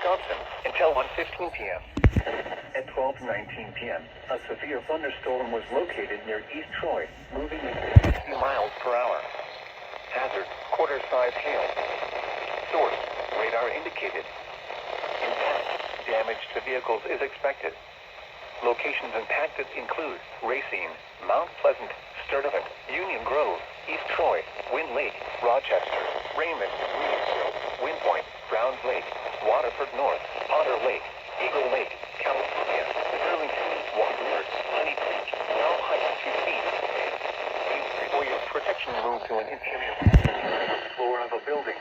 Wisconsin, until 1:15 p.m. At 12:19 p.m., a severe thunderstorm was located near East Troy, moving at 60 miles per hour. Hazard, quarter-size hail. Source, radar indicated. Impact, damage to vehicles is expected. Locations impacted include Racine, Mount Pleasant, Sturtevant, Union Grove, East Troy, Wind Lake, Rochester, Raymond, Williamsville, Wind Point, Browns Lake, Waterford North, Otter Lake, Eagle Lake, California, Burlington, Waterford, Honey Creek, now height 2 feet. For your protection, move to an interior floor of a building.